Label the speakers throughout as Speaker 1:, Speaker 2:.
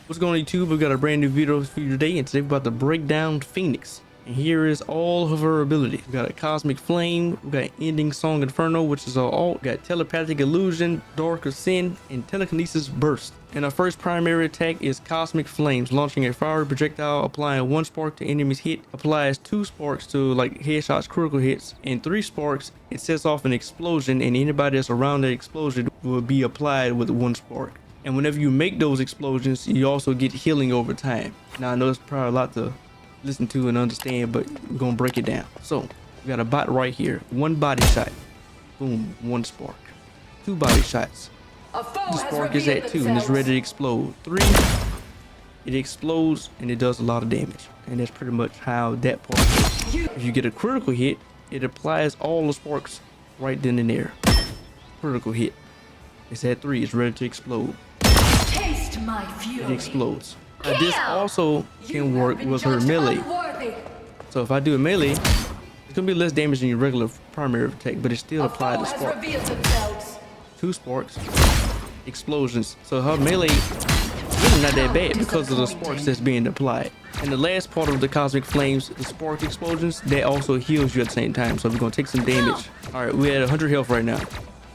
Speaker 1: What's going on YouTube? We got a brand new video for you today, and today we're about to break down Phoenix. And here is all of her abilities. We got a Cosmic Flame, we got Ending Song Inferno, which is our alt, we got Telepathic Illusion, Dark Ascend, and Telekinesis Burst. And our first primary attack is Cosmic Flames, launching a fiery projectile, applying 1 spark to enemy's hit, applies 2 sparks to like headshots, critical hits, and 3 sparks. It sets off an explosion, and anybody that's around that explosion will be applied with 1 spark. And whenever you make those explosions, you also get healing over time. Now I know it's probably a lot to listen to and understand, but we're gonna break it down. So we got a bot right here. 1 body shot, boom, 1 spark. 2 body shots, the spark is at 2 and it's ready to explode. 3, it explodes and it does a lot of damage. And that's pretty much how that part works. If you get a critical hit, it applies all the sparks right then and there. Critical hit, it's at 3, it's ready to explode.
Speaker 2: Taste my fury.
Speaker 1: It explodes. Now, this also can work with her melee. So if I do a melee, it's gonna be less damage than your regular primary attack, but it still applies the spark. 2 sparks, explosions. So her melee is really not that bad because of the sparks that's being applied. And the last part of the Cosmic Flames, the spark explosions, that also heals you at the same time. So we're gonna take some damage. All right, we're at 100 health right now.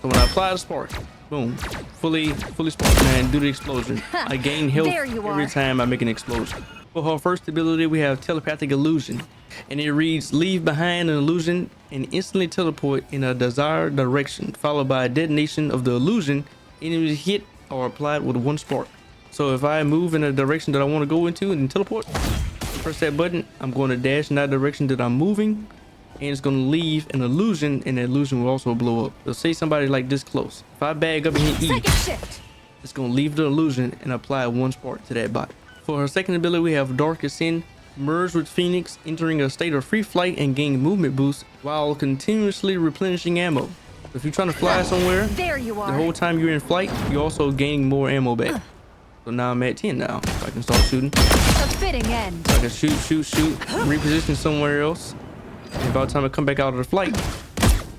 Speaker 1: So when I apply the spark, boom, fully sparked, and do the explosion. I gain health every time I make an explosion. For her first ability, we have Telepathic Illusion, and it reads: leave behind an illusion and instantly teleport in a desired direction, followed by a detonation of the illusion. Enemies hit or applied with 1 spark. So if I move in a direction that I want to go into and teleport, press that button, I'm going to dash in that direction that I'm moving, and it's going to leave an illusion, and the illusion will also blow up. So say somebody like this close. If I bag up and hit E, it's going to leave the illusion and apply 1 spark to that bot. For her second ability, we have Dark Ascend. Merge with Phoenix, entering a state of free flight and gain movement boost while continuously replenishing ammo. So if you're trying to fly somewhere,
Speaker 2: there you are.
Speaker 1: The whole time you're in flight, you're also gaining more ammo back. So now I'm at 10 now. So I can start shooting.
Speaker 2: A fitting end.
Speaker 1: So I can shoot, reposition somewhere else. And by the time I come back out of the flight,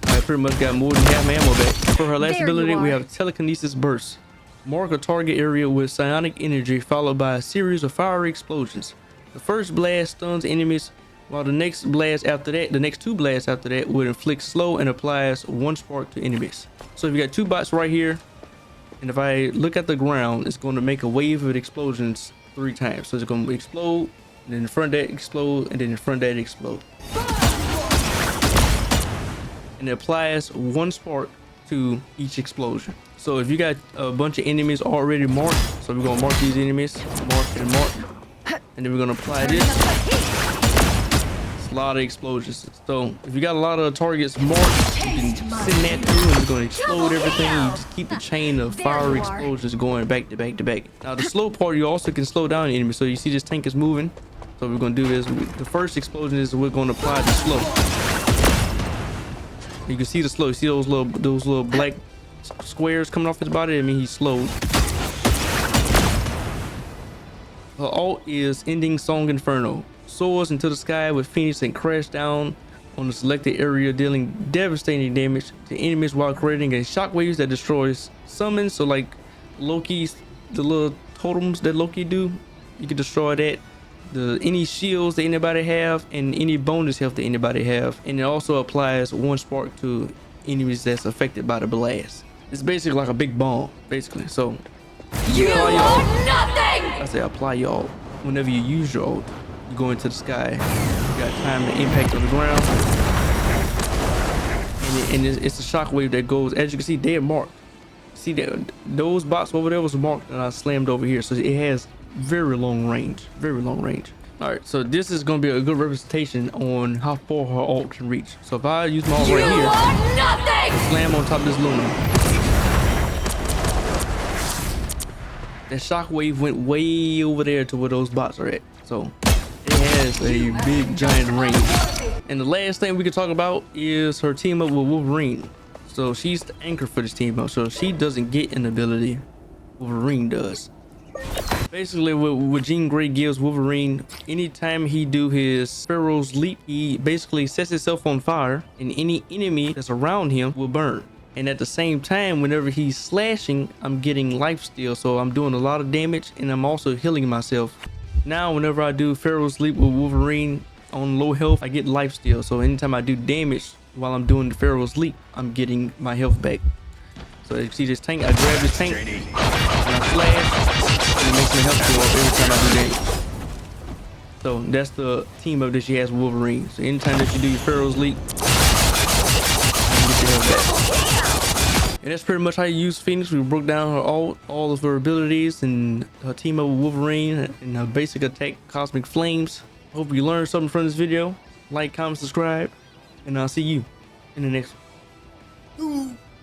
Speaker 1: I pretty much got more than half my ammo back. For her last ability, we have Telekinesis Burst. Mark a target area with psionic energy followed by a series of fiery explosions. The first blast stuns enemies, while the next blast after that, the next 2 blasts after that would inflict slow and applies 1 spark to enemies. So if you got 2 bots right here, and if I look at the ground, it's going to make a wave of explosions 3 times. So it's going to explode, and then in front of that explode, and then in front of that explode. And it applies 1 spark to each explosion. So if you got a bunch of enemies already marked, so we're gonna mark these enemies, mark and mark, and then we're gonna apply this. It's a lot of explosions. So if you got a lot of targets marked, you can send that through and it's gonna explode everything. You just keep the chain of fire explosions going back to back to back. Now the slow part, you also can slow down the enemy. So you see this tank is moving. So we're gonna do this. The first explosion is we're gonna apply the slow. You can see the slow. You see those little black squares coming off his body? I mean, he's slowed. Her alt is Ending Song Inferno. Soars into the sky with Phoenix and crash down on the selected area, dealing devastating damage to enemies while creating a shockwave that destroys summons. So like Loki's, the little totems that Loki do, you can destroy that. Any shields that anybody have and any bonus health that anybody have, and it also applies 1 spark to enemies that's affected by the blast. It's basically like a big bomb, basically. So
Speaker 2: you are nothing.
Speaker 1: I say apply your ult. Whenever you use your ult, you go into the sky. You got time to impact on the ground, and it's a shockwave that goes. As you can see, they're marked. See that those bots over there was marked, and I slammed over here, so it has very long range. All right, so this is going to be a good representation on how far her ult can reach. So if I use my ult right here, slam on top of this Luna, that shockwave went way over there to where those bots are at. So it has a big giant range. And the last thing we can talk about is her team up with Wolverine. So she's the anchor for this team up, so she doesn't get an ability, Wolverine does. Basically what Jean Grey gives Wolverine, anytime he do his Pharaoh's Leap, he basically sets himself on fire and any enemy that's around him will burn. And at the same time, whenever he's slashing, I'm getting life steal. So I'm doing a lot of damage and I'm also healing myself. Now, whenever I do Pharaoh's Leap with Wolverine on low health, I get life steal. So anytime I do damage while I'm doing the Pharaoh's Leap, I'm getting my health back. So you see this tank, I grab this tank and I slash, and it makes my health go up every time I do damage. So that's the team up that she has with Wolverine. So anytime that you do your Pharaoh's Leap, you get your health back. And that's pretty much how you use Phoenix. We broke down her all of her abilities and her team up with Wolverine and her basic attack, Cosmic Flames. Hope you learned something from this video. Like, comment, subscribe, and I'll see you in the next one.